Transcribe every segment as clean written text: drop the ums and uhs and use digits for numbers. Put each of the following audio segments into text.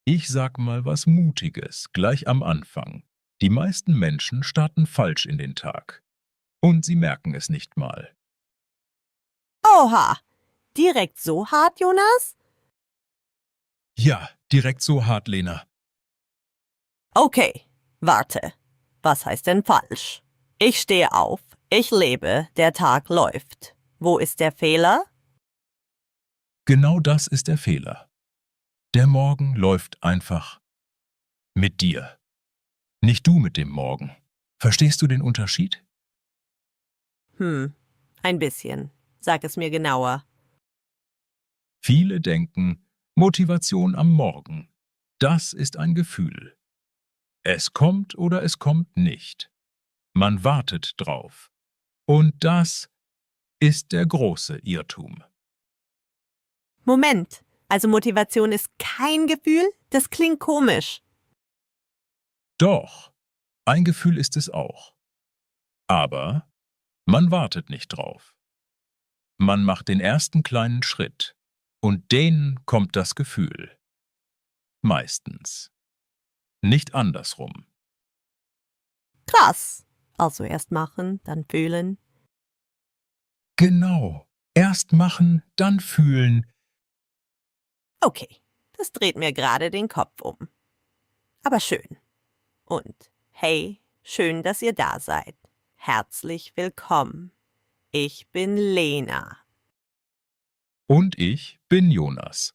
Ich sag mal was Mutiges, gleich am Anfang. Die meisten Menschen starten falsch in den Tag. Und sie merken es nicht mal. Oha, direkt so hart, Jonas? Ja, direkt so hart, Lena. Okay, warte. Was heißt denn falsch? Ich stehe auf, ich lebe, der Tag läuft. Wo ist der Fehler? Genau das ist der Fehler. Der Morgen läuft einfach mit dir. Nicht du mit dem Morgen. Verstehst du den Unterschied? Ein bisschen. Sag es mir genauer. Viele denken, Motivation am Morgen. Das ist ein Gefühl. Es kommt oder es kommt nicht. Man wartet drauf. Und das ist der große Irrtum. Moment, also Motivation ist kein Gefühl? Das klingt komisch. Doch, ein Gefühl ist es auch. Aber man wartet nicht drauf. Man macht den ersten kleinen Schritt und denen kommt das Gefühl. Meistens. Nicht andersrum. Krass. Also erst machen, dann fühlen. Genau. Erst machen, dann fühlen. Okay, das dreht mir gerade den Kopf um. Aber schön. Und hey, schön, dass ihr da seid. Herzlich willkommen. Ich bin Lena. Und ich bin Jonas.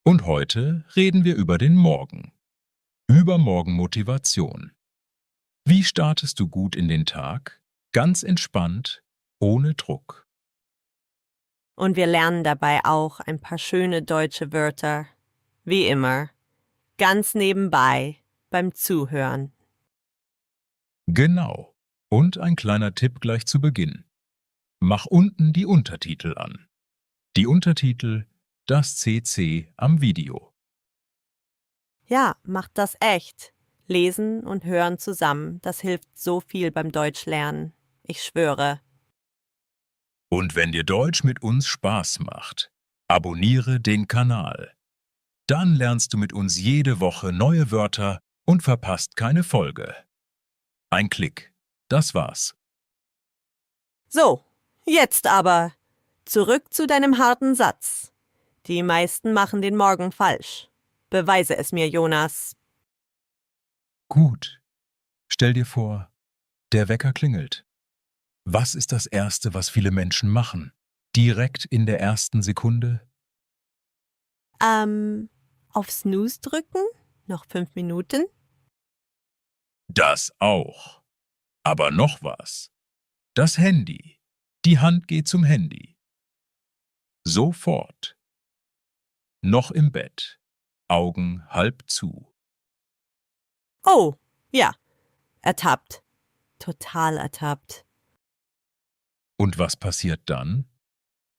Und heute reden wir über den Morgen. Über Morgenmotivation. Wie startest du gut in den Tag? Ganz entspannt, ohne Druck. Und wir lernen dabei auch ein paar schöne deutsche Wörter. Wie immer. Ganz nebenbei beim Zuhören. Genau. Und ein kleiner Tipp gleich zu Beginn. Mach unten die Untertitel an. Die Untertitel, das CC am Video. Ja, macht das echt. Lesen und hören zusammen, das hilft so viel beim Deutschlernen. Ich schwöre. Und wenn dir Deutsch mit uns Spaß macht, abonniere den Kanal. Dann lernst du mit uns jede Woche neue Wörter und verpasst keine Folge. Ein Klick. Das war's. So, jetzt aber. Zurück zu deinem harten Satz. Die meisten machen den Morgen falsch. Beweise es mir, Jonas. Gut. Stell dir vor, der Wecker klingelt. Was ist das Erste, was viele Menschen machen? Direkt in der ersten Sekunde? Auf Snooze drücken? Noch 5 Minuten? Das auch. Aber noch was. Das Handy. Die Hand geht zum Handy. Sofort. Noch im Bett. Augen halb zu. Oh, ja. Ertappt. Total ertappt. Und was passiert dann?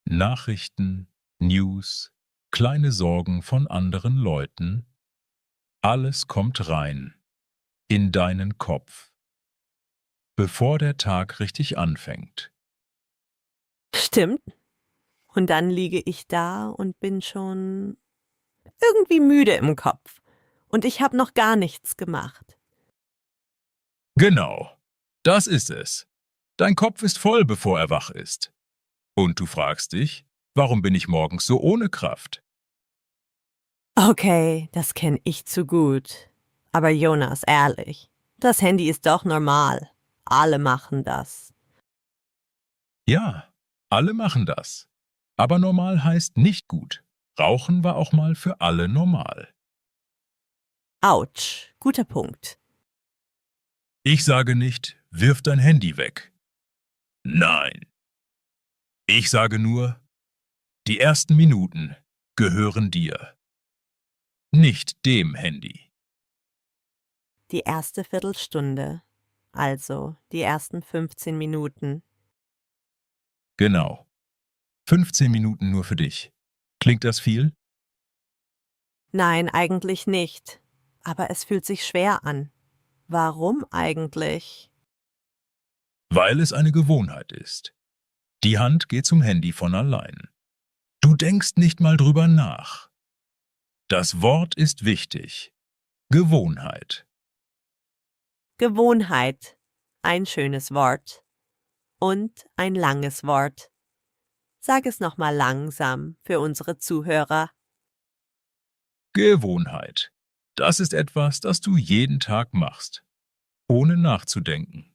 Nachrichten, News, kleine Sorgen von anderen Leuten. Alles kommt rein. In deinen Kopf. Bevor der Tag richtig anfängt. Stimmt. Und dann liege ich da und bin schon irgendwie müde im Kopf. Und ich habe noch gar nichts gemacht. Genau. Das ist es. Dein Kopf ist voll, bevor er wach ist. Und du fragst dich, warum bin ich morgens so ohne Kraft? Okay, das kenne ich zu gut. Aber Jonas, ehrlich, das Handy ist doch normal. Alle machen das. Ja, alle machen das. Aber normal heißt nicht gut. Rauchen war auch mal für alle normal. Autsch, guter Punkt. Ich sage nicht, wirf dein Handy weg. Nein. Ich sage nur, die ersten Minuten gehören dir. Nicht dem Handy. Die erste Viertelstunde, also die ersten 15 Minuten. Genau. 15 Minuten nur für dich. Klingt das viel? Nein, eigentlich nicht. Aber es fühlt sich schwer an. Warum eigentlich? Weil es eine Gewohnheit ist. Die Hand geht zum Handy von allein. Du denkst nicht mal drüber nach. Das Wort ist wichtig. Gewohnheit. Gewohnheit. Ein schönes Wort. Und ein langes Wort. Sag es nochmal langsam für unsere Zuhörer. Gewohnheit. Das ist etwas, das du jeden Tag machst, ohne nachzudenken.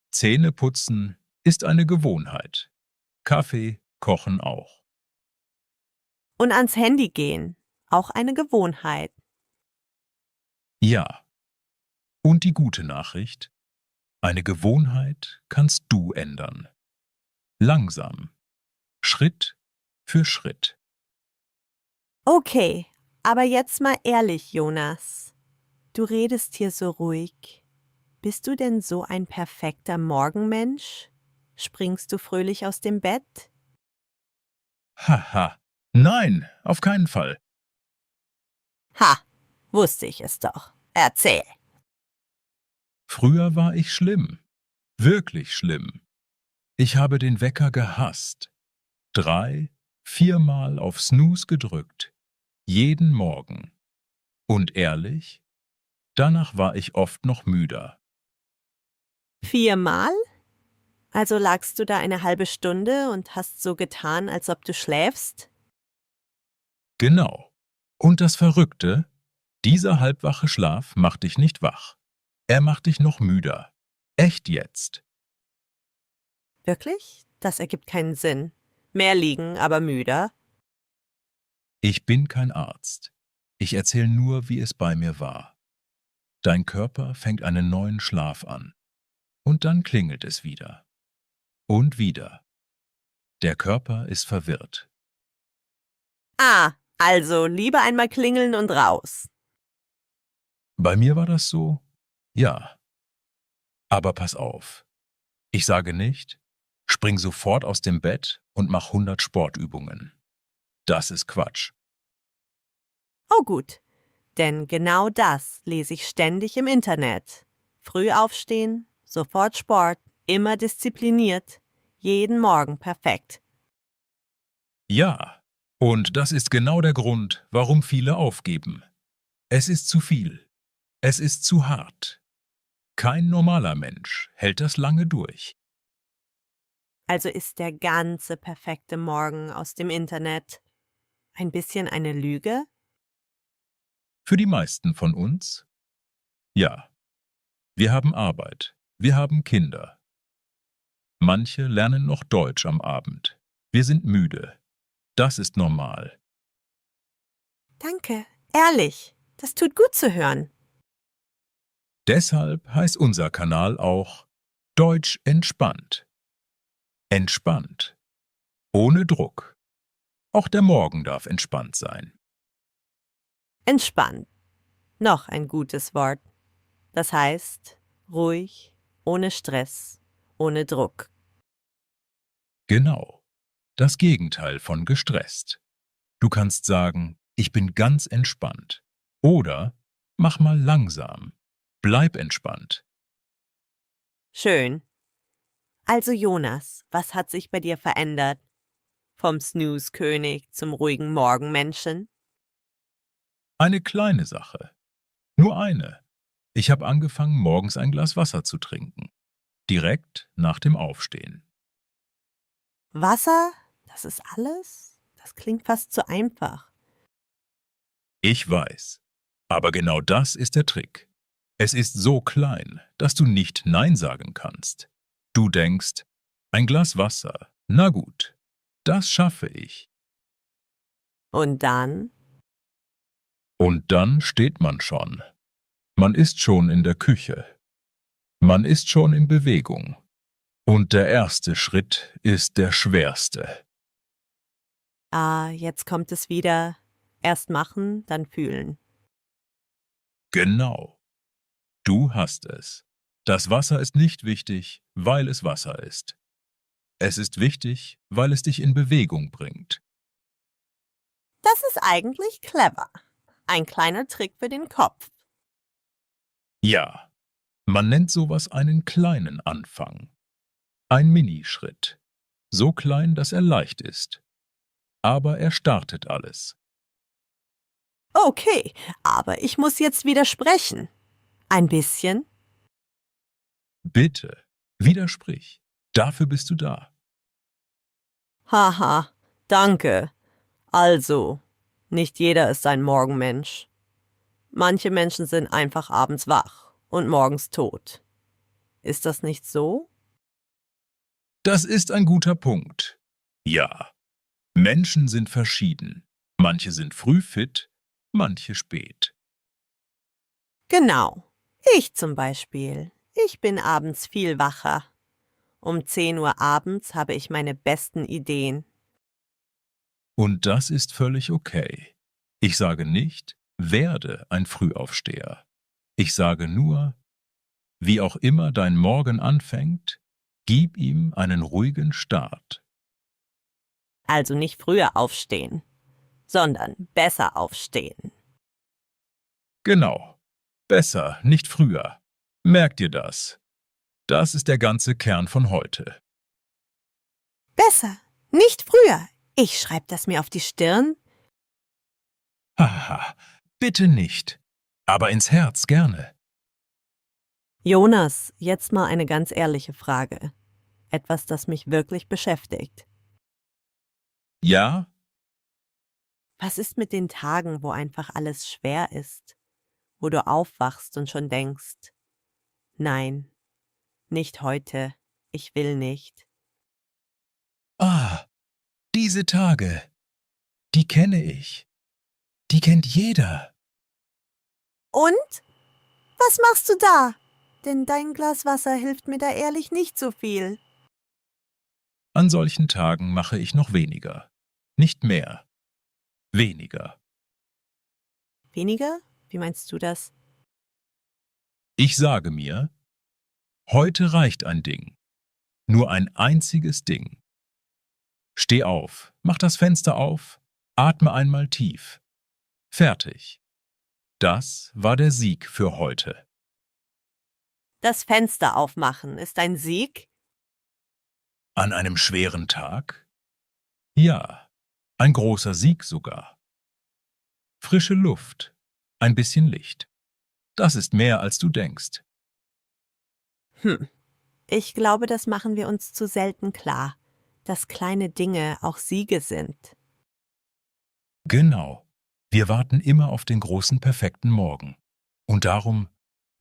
Zähne putzen ist eine Gewohnheit. Kaffee kochen auch. Und ans Handy gehen. Auch eine Gewohnheit. Ja. Und die gute Nachricht: Eine Gewohnheit kannst du ändern. Langsam. Schritt für Schritt. Okay, aber jetzt mal ehrlich, Jonas. Du redest hier so ruhig. Bist du denn so ein perfekter Morgenmensch? Springst du fröhlich aus dem Bett? Haha. Nein, auf keinen Fall. Ha, wusste ich es doch. Erzähl. Früher war ich schlimm. Wirklich schlimm. Ich habe den Wecker gehasst. 3, 4-mal auf Snooze gedrückt. Jeden Morgen. Und ehrlich, danach war ich oft noch müder. 4-mal? Also lagst du da eine halbe Stunde und hast so getan, als ob du schläfst? Genau. Und das Verrückte: Dieser halbwache Schlaf macht dich nicht wach. Er macht dich noch müder. Echt jetzt. Wirklich? Das ergibt keinen Sinn. Mehr liegen, aber müder? Ich bin kein Arzt. Ich erzähle nur, wie es bei mir war. Dein Körper fängt einen neuen Schlaf an. Und dann klingelt es wieder. Und wieder. Der Körper ist verwirrt. Ah, also lieber einmal klingeln und raus. Bei mir war das so? Ja. Aber pass auf. Ich sage nicht: Spring sofort aus dem Bett und mach 100 Sportübungen. Das ist Quatsch. Oh gut, denn genau das lese ich ständig im Internet. Früh aufstehen, sofort Sport, immer diszipliniert, jeden Morgen perfekt. Ja. Und das ist genau der Grund, warum viele aufgeben. Es ist zu viel. Es ist zu hart. Kein normaler Mensch hält das lange durch. Also ist der ganze perfekte Morgen aus dem Internet ein bisschen eine Lüge? Für die meisten von uns? Ja. Wir haben Arbeit. Wir haben Kinder. Manche lernen noch Deutsch am Abend. Wir sind müde. Das ist normal. Danke, ehrlich, das tut gut zu hören. Deshalb heißt unser Kanal auch Deutsch entspannt. Entspannt. Ohne Druck. Auch der Morgen darf entspannt sein. Entspannt. Noch ein gutes Wort. Das heißt, ruhig, ohne Stress, ohne Druck. Genau. Das Gegenteil von gestresst. Du kannst sagen: Ich bin ganz entspannt. Oder mach mal langsam. Bleib entspannt. Schön. Also Jonas, was hat sich bei dir verändert? Vom Snooze-König zum ruhigen Morgenmenschen? Eine kleine Sache. Nur eine. Ich habe angefangen, morgens ein Glas Wasser zu trinken. Direkt nach dem Aufstehen. Wasser? Das ist alles? Das klingt fast zu einfach. Ich weiß. Aber genau das ist der Trick. Es ist so klein, dass du nicht Nein sagen kannst. Du denkst: Ein Glas Wasser, na gut, das schaffe ich. Und dann? Und dann steht man schon. Man ist schon in der Küche. Man ist schon in Bewegung. Und der erste Schritt ist der schwerste. Ah, jetzt kommt es wieder. Erst machen, dann fühlen. Genau. Du hast es. Das Wasser ist nicht wichtig, weil es Wasser ist. Es ist wichtig, weil es dich in Bewegung bringt. Das ist eigentlich clever. Ein kleiner Trick für den Kopf. Ja, man nennt sowas einen kleinen Anfang. Ein Minischritt. So klein, dass er leicht ist. Aber er startet alles. Okay, aber ich muss jetzt widersprechen. Ein bisschen? Bitte, widersprich. Dafür bist du da. Haha, danke. Also, nicht jeder ist ein Morgenmensch. Manche Menschen sind einfach abends wach und morgens tot. Ist das nicht so? Das ist ein guter Punkt. Ja, Menschen sind verschieden. Manche sind früh fit, manche spät. Genau. Ich zum Beispiel. Ich bin abends viel wacher. Um 10 Uhr abends habe ich meine besten Ideen. Und das ist völlig okay. Ich sage nicht, werde ein Frühaufsteher. Ich sage nur, wie auch immer dein Morgen anfängt, gib ihm einen ruhigen Start. Also nicht früher aufstehen, sondern besser aufstehen. Genau. Besser, nicht früher. Merk dir das. Das ist der ganze Kern von heute. Besser, nicht früher. Ich schreibe das mir auf die Stirn. Haha, bitte nicht. Aber ins Herz gerne. Jonas, jetzt mal eine ganz ehrliche Frage. Etwas, das mich wirklich beschäftigt. Ja? Was ist mit den Tagen, wo einfach alles schwer ist? Wo du aufwachst und schon denkst, nein, nicht heute, ich will nicht. Ah, diese Tage. Die kenne ich. Die kennt jeder. Und? Was machst du da? Denn dein Glas Wasser hilft mir da ehrlich nicht so viel. An solchen Tagen mache ich noch weniger. Nicht mehr. Weniger. Weniger? Wie meinst du das? Ich sage mir, heute reicht ein Ding. Nur ein einziges Ding. Steh auf, mach das Fenster auf, atme einmal tief. Fertig. Das war der Sieg für heute. Das Fenster aufmachen ist ein Sieg? An einem schweren Tag? Ja, ein großer Sieg sogar. Frische Luft, ein bisschen Licht. Das ist mehr, als du denkst. Ich glaube, das machen wir uns zu selten klar, dass kleine Dinge auch Siege sind. Genau. Wir warten immer auf den großen, perfekten Morgen. Und darum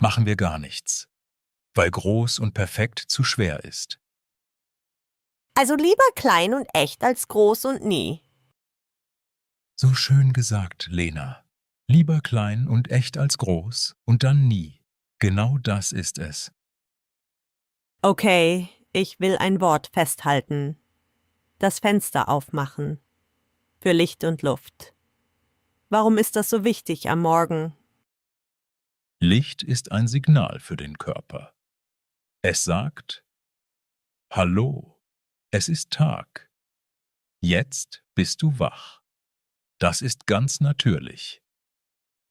machen wir gar nichts, weil groß und perfekt zu schwer ist. Also lieber klein und echt als groß und nie. So schön gesagt, Lena. Lieber klein und echt als groß und dann nie. Genau das ist es. Okay, ich will ein Wort festhalten. Das Fenster aufmachen. Für Licht und Luft. Warum ist das so wichtig am Morgen? Licht ist ein Signal für den Körper. Es sagt, Hallo, es ist Tag. Jetzt bist du wach. Das ist ganz natürlich.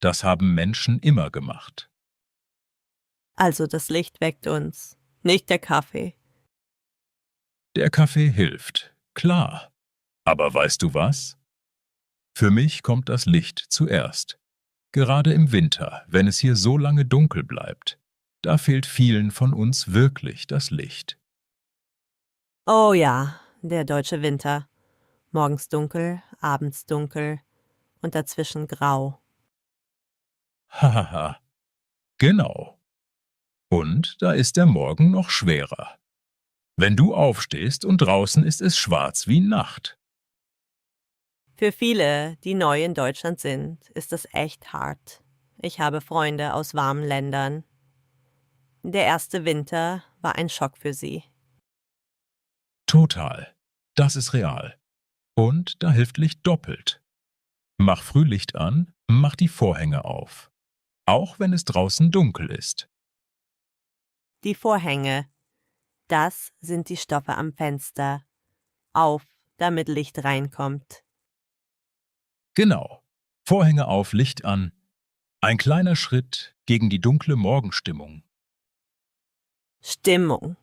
Das haben Menschen immer gemacht. Also das Licht weckt uns, nicht der Kaffee. Der Kaffee hilft, klar. Aber weißt du was? Für mich kommt das Licht zuerst. Gerade im Winter, wenn es hier so lange dunkel bleibt. Da fehlt vielen von uns wirklich das Licht. Oh ja, der deutsche Winter. Morgens dunkel, abends dunkel und dazwischen grau. Hahaha. Genau. Und da ist der Morgen noch schwerer. Wenn du aufstehst und draußen ist es schwarz wie Nacht. Für viele, die neu in Deutschland sind, ist das echt hart. Ich habe Freunde aus warmen Ländern. Der erste Winter war ein Schock für sie. Total. Das ist real. Und da hilft Licht doppelt. Mach früh Licht an, mach die Vorhänge auf. Auch wenn es draußen dunkel ist. Die Vorhänge, das sind die Stoffe am Fenster. Auf, damit Licht reinkommt. Genau. Vorhänge auf, Licht an. Ein kleiner Schritt gegen die dunkle Morgenstimmung. Stimmung,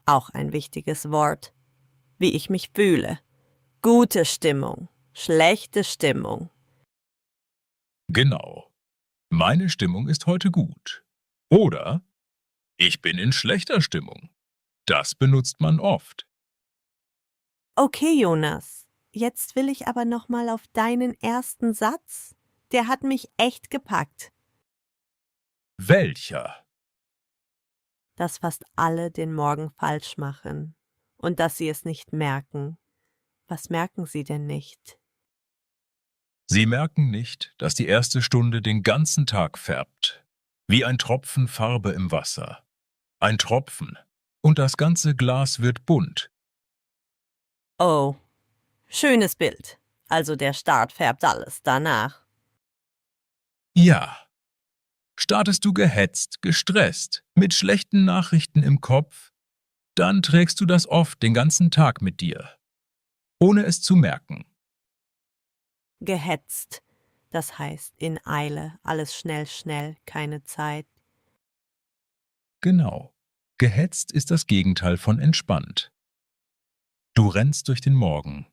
auch ein wichtiges Wort. Wie ich mich fühle. Gute Stimmung, schlechte Stimmung. Genau. Meine Stimmung ist heute gut. Oder ich bin in schlechter Stimmung. Das benutzt man oft. Okay, Jonas. Jetzt will ich aber noch mal auf deinen ersten Satz. Der hat mich echt gepackt, Welcher? dass fast alle den Morgen falsch machen und dass sie es nicht merken. Was merken sie denn nicht? Sie merken nicht, dass die erste Stunde den ganzen Tag färbt. Wie ein Tropfen Farbe im Wasser. Ein Tropfen. Und das ganze Glas wird bunt. Oh, schönes Bild. Also der Start färbt alles danach. Ja. Startest du gehetzt, gestresst, mit schlechten Nachrichten im Kopf, dann trägst du das oft den ganzen Tag mit dir, ohne es zu merken. Gehetzt. Das heißt in Eile, alles schnell, schnell, keine Zeit. Genau. Gehetzt ist das Gegenteil von entspannt. Du rennst durch den Morgen,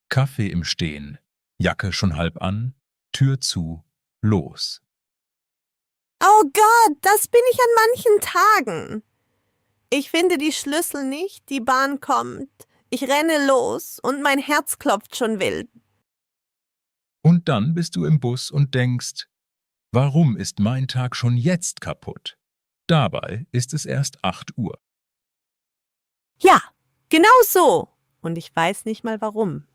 Kaffee im Stehen, Jacke schon halb an, Tür zu, los. Oh Gott, das bin ich an manchen Tagen. Ich finde die Schlüssel nicht, die Bahn kommt. Ich renne los und mein Herz klopft schon wild. Und dann bist du im Bus und denkst, warum ist mein Tag schon jetzt kaputt? Dabei ist es erst 8 Uhr. Ja, genau so. Und ich weiß nicht mal warum.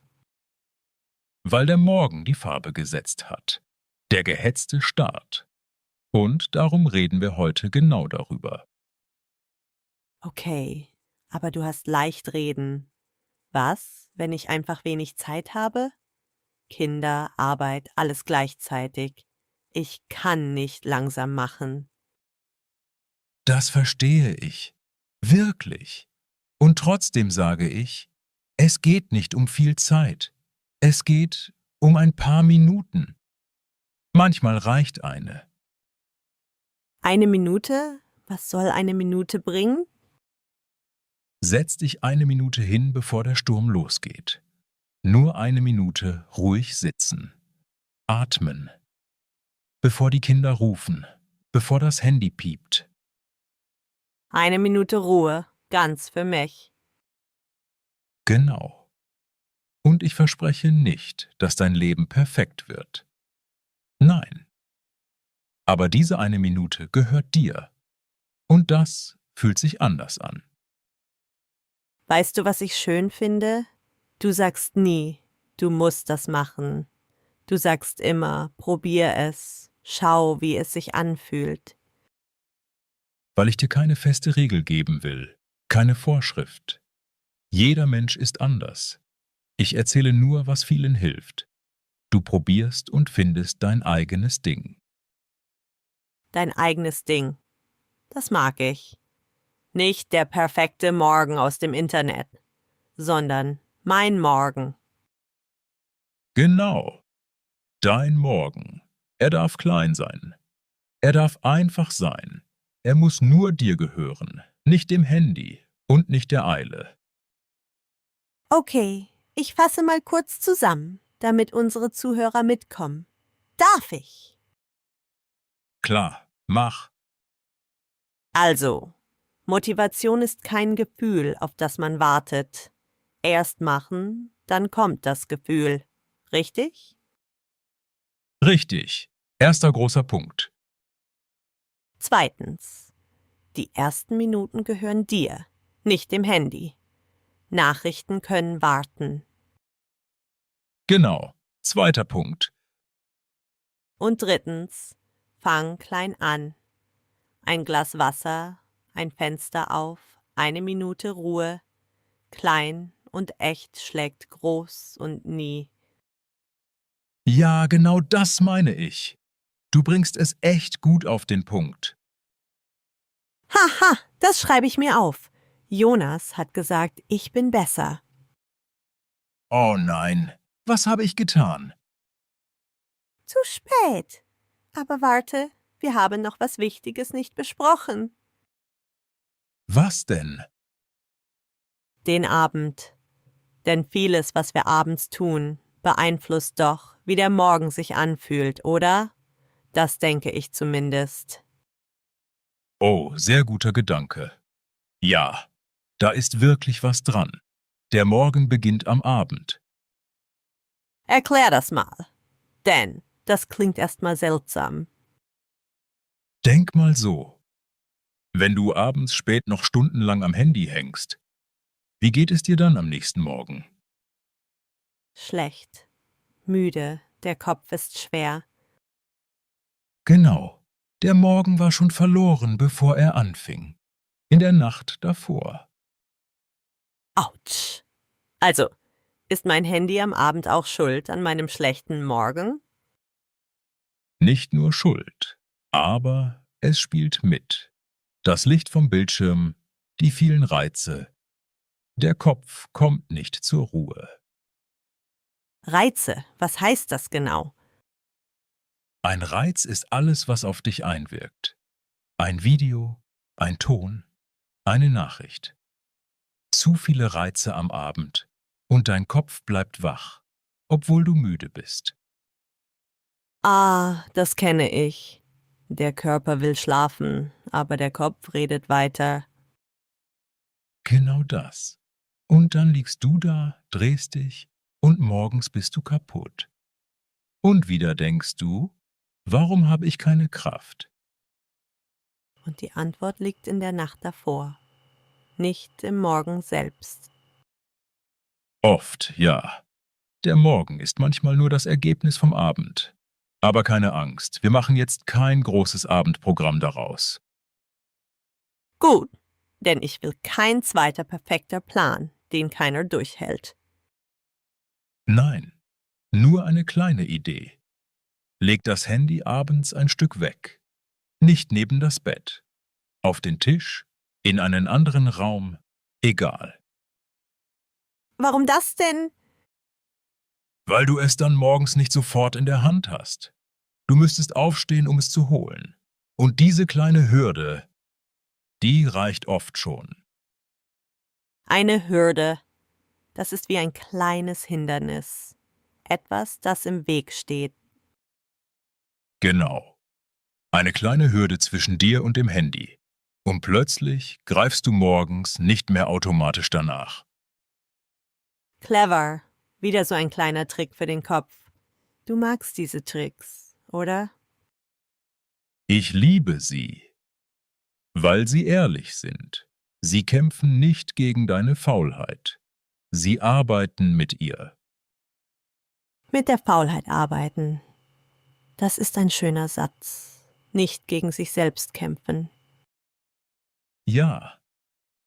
Weil der Morgen die Farbe gesetzt hat. Der gehetzte Start. Und darum reden wir heute genau darüber. Okay, aber du hast leicht reden. Was, wenn ich einfach wenig Zeit habe? Kinder, Arbeit, alles gleichzeitig. Ich kann nicht langsam machen. Das verstehe ich. Wirklich. Und trotzdem sage ich, es geht nicht um viel Zeit. Es geht um ein paar Minuten. Manchmal reicht eine. Eine Minute? Was soll eine Minute bringen? Setz dich 1 Minute hin, bevor der Sturm losgeht. Nur 1 Minute ruhig sitzen. Atmen. Bevor die Kinder rufen. Bevor das Handy piept. Eine Minute Ruhe, ganz für mich. Genau. Und ich verspreche nicht, dass dein Leben perfekt wird. Nein. Aber diese 1 Minute gehört dir. Und das fühlt sich anders an. Weißt du, was ich schön finde? Du sagst nie, du musst das machen. Du sagst immer, probier es, schau, wie es sich anfühlt. Weil ich dir keine feste Regel geben will, keine Vorschrift. Jeder Mensch ist anders. Ich erzähle nur, was vielen hilft. Du probierst und findest dein eigenes Ding. Dein eigenes Ding. Das mag ich. Nicht der perfekte Morgen aus dem Internet, sondern mein Morgen. Genau. Dein Morgen. Er darf klein sein. Er darf einfach sein. Er muss nur dir gehören, nicht dem Handy und nicht der Eile. Okay, ich fasse mal kurz zusammen, damit unsere Zuhörer mitkommen. Darf ich? Klar, mach. Also, Motivation ist kein Gefühl, auf das man wartet. Erst machen, dann kommt das Gefühl. Richtig? Richtig. Erster großer Punkt. Zweitens. Die ersten Minuten gehören dir, nicht dem Handy. Nachrichten können warten. Genau. Zweiter Punkt. Und drittens. Fang klein an. Ein Glas Wasser, ein Fenster auf, 1 Minute Ruhe. Klein und echt schlägt groß und nie. Ja, genau das meine ich. Du bringst es echt gut auf den Punkt. Haha, das schreibe ich mir auf. Jonas hat gesagt, ich bin besser. Oh nein, was habe ich getan? Zu spät. Aber warte, wir haben noch was Wichtiges nicht besprochen. Was denn? Den Abend. Denn vieles, was wir abends tun, beeinflusst doch, wie der Morgen sich anfühlt, oder? Das denke ich zumindest. Oh, sehr guter Gedanke. Ja, da ist wirklich was dran. Der Morgen beginnt am Abend. Erklär das mal. Denn das klingt erstmal seltsam. Denk mal so. Wenn du abends spät noch stundenlang am Handy hängst, wie geht es dir dann am nächsten Morgen? Schlecht. Müde. Der Kopf ist schwer. Genau. Der Morgen war schon verloren, bevor er anfing. In der Nacht davor. Autsch. Also, ist mein Handy am Abend auch schuld an meinem schlechten Morgen? Nicht nur Schuld, aber es spielt mit. Das Licht vom Bildschirm, die vielen Reize. Der Kopf kommt nicht zur Ruhe. Reize. Was heißt das genau? Ein Reiz ist alles, was auf dich einwirkt. Ein Video, ein Ton, eine Nachricht. Zu viele Reize am Abend und dein Kopf bleibt wach, obwohl du müde bist. Ah, das kenne ich. Der Körper will schlafen, aber der Kopf redet weiter. Genau das. Und dann liegst du da, drehst dich und morgens bist du kaputt. Und wieder denkst du, warum habe ich keine Kraft? Und die Antwort liegt in der Nacht davor, nicht im Morgen selbst. Oft, ja. Der Morgen ist manchmal nur das Ergebnis vom Abend. Aber keine Angst, wir machen jetzt kein großes Abendprogramm daraus. Gut, denn ich will kein zweiter perfekter Plan, den keiner durchhält. Nein, nur eine kleine Idee. Leg das Handy abends ein Stück weg. Nicht neben das Bett. Auf den Tisch, in einen anderen Raum, egal. Warum das denn? Weil du es dann morgens nicht sofort in der Hand hast. Du müsstest aufstehen, um es zu holen. Und diese kleine Hürde, die reicht oft schon. Eine Hürde. Das ist wie ein kleines Hindernis. Etwas, das im Weg steht. Genau. Eine kleine Hürde zwischen dir und dem Handy. Und plötzlich greifst du morgens nicht mehr automatisch danach. Clever. Wieder so ein kleiner Trick für den Kopf. Du magst diese Tricks, oder? Ich liebe sie, weil sie ehrlich sind. Sie kämpfen nicht gegen deine Faulheit. Sie arbeiten mit ihr. Mit der Faulheit arbeiten. Das ist ein schöner Satz. Nicht gegen sich selbst kämpfen. Ja,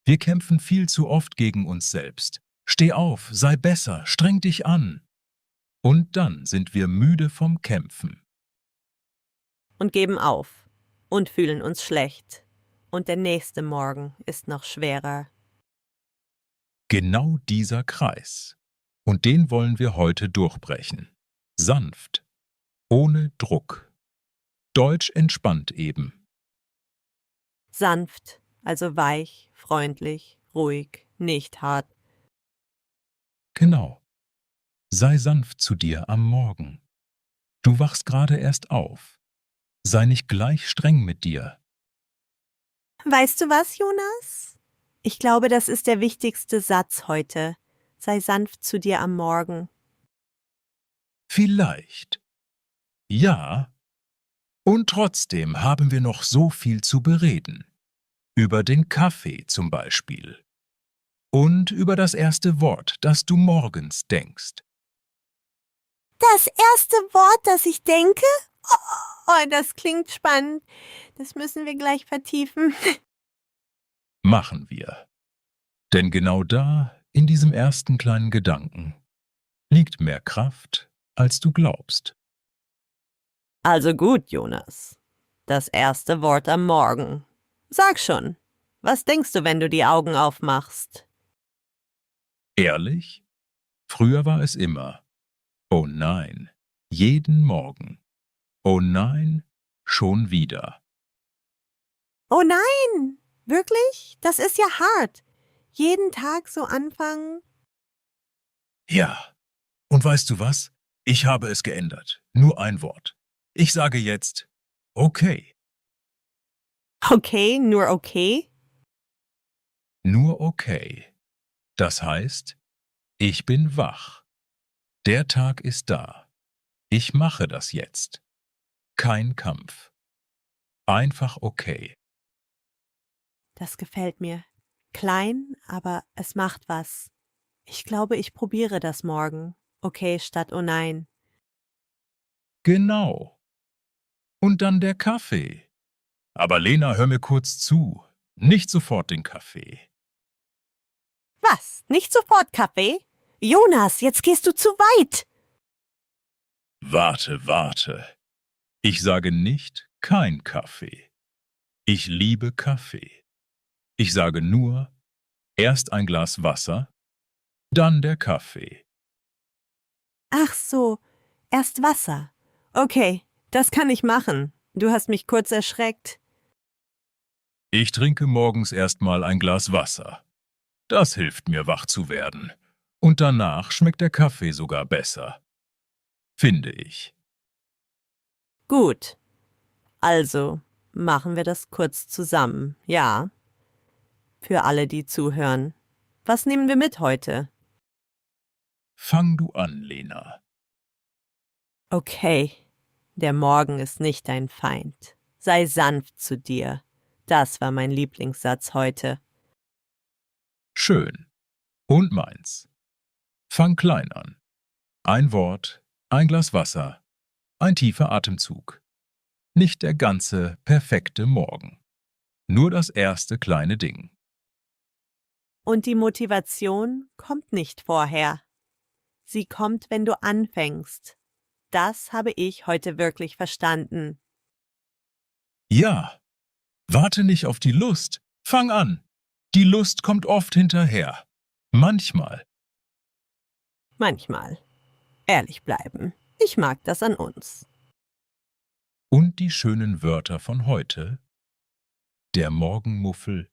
wir kämpfen viel zu oft gegen uns selbst. Steh auf, sei besser, streng dich an. Und dann sind wir müde vom Kämpfen. Und geben auf. Und fühlen uns schlecht. Und der nächste Morgen ist noch schwerer. Genau dieser Kreis. Und den wollen wir heute durchbrechen. Sanft, ohne Druck. Deutsch entspannt eben. Sanft, also weich, freundlich, ruhig, nicht hart. Genau. Sei sanft zu dir am Morgen. Du wachst gerade erst auf. Sei nicht gleich streng mit dir. Weißt du was, Jonas? Ich glaube, das ist der wichtigste Satz heute. Sei sanft zu dir am Morgen. Vielleicht. Ja. Und trotzdem haben wir noch so viel zu bereden. Über den Kaffee zum Beispiel. Und über das erste Wort, das du morgens denkst. Das erste Wort, das ich denke? Oh, das klingt spannend. Das müssen wir gleich vertiefen. Machen wir. Denn genau da, in diesem ersten kleinen Gedanken, liegt mehr Kraft, als du glaubst. Also gut, Jonas. Das erste Wort am Morgen. Sag schon, was denkst du, wenn du die Augen aufmachst? Ehrlich? Früher war es immer. Oh nein, jeden Morgen. Oh nein, schon wieder. Oh nein, wirklich? Das ist ja hart. Jeden Tag so anfangen? Ja. Und weißt du was? Ich habe es geändert. Nur ein Wort. Ich sage jetzt Okay, Okay, nur okay? nur okay. Das heißt, ich bin wach. Der Tag ist da. Ich mache das jetzt. Kein Kampf. Einfach okay. Das gefällt mir. Klein, aber es macht was. Ich glaube, ich probiere das morgen. Okay statt oh nein. Genau. Und dann der Kaffee. Aber Lena, hör mir kurz zu. Nicht sofort den Kaffee. Was? Nicht sofort Kaffee? Jonas, jetzt gehst du zu weit. Warte, warte. Ich sage nicht kein Kaffee. Ich liebe Kaffee. Ich sage nur erst ein Glas Wasser, dann der Kaffee. Ach so, erst Wasser. Okay, das kann ich machen. Du hast mich kurz erschreckt. Ich trinke morgens erstmal ein Glas Wasser. Das hilft mir, wach zu werden. Und danach schmeckt der Kaffee sogar besser. Finde ich. Gut. Also, machen wir das kurz zusammen, ja? Für alle, die zuhören. Was nehmen wir mit heute? Fang du an, Lena. Okay, der Morgen ist nicht dein Feind. Sei sanft zu dir. Das war mein Lieblingssatz heute. Schön. Und meins. Fang klein an. Ein Wort, ein Glas Wasser, ein tiefer Atemzug. Nicht der ganze, perfekte Morgen. Nur das erste kleine Ding. Und die Motivation kommt nicht vorher. Sie kommt, wenn du anfängst. Das habe ich heute wirklich verstanden. Ja, warte nicht auf die Lust. Fang an. Die Lust kommt oft hinterher. Manchmal. Manchmal. Ehrlich bleiben. Ich mag das an uns. Und die schönen Wörter von heute? Der Morgenmuffel,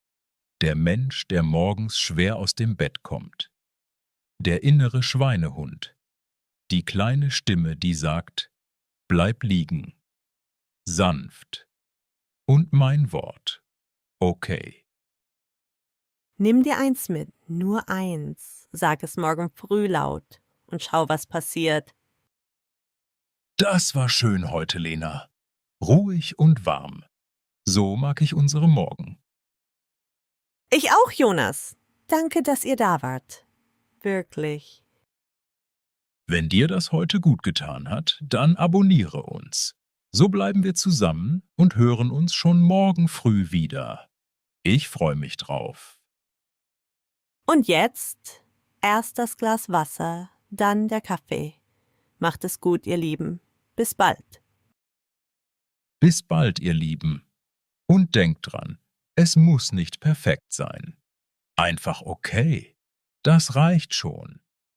der Mensch, der morgens schwer aus dem Bett kommt. Der innere Schweinehund, die kleine Stimme, die sagt, bleib liegen. Sanft. Und mein Wort. Okay. Nimm dir eins mit, nur eins. Sag es morgen früh laut und schau, was passiert. Das war schön heute, Lena. Ruhig und warm. So mag ich unsere Morgen. Ich auch, Jonas. Danke, dass ihr da wart. Wirklich. Wenn dir das heute gut getan hat, dann abonniere uns. So bleiben wir zusammen und hören uns schon morgen früh wieder. Ich freue mich drauf. Und jetzt erst das Glas Wasser, dann der Kaffee. Macht es gut, ihr Lieben. Bis bald. Bis bald, ihr Lieben. Und denkt dran, es muss nicht perfekt sein. Einfach okay. Das reicht schon.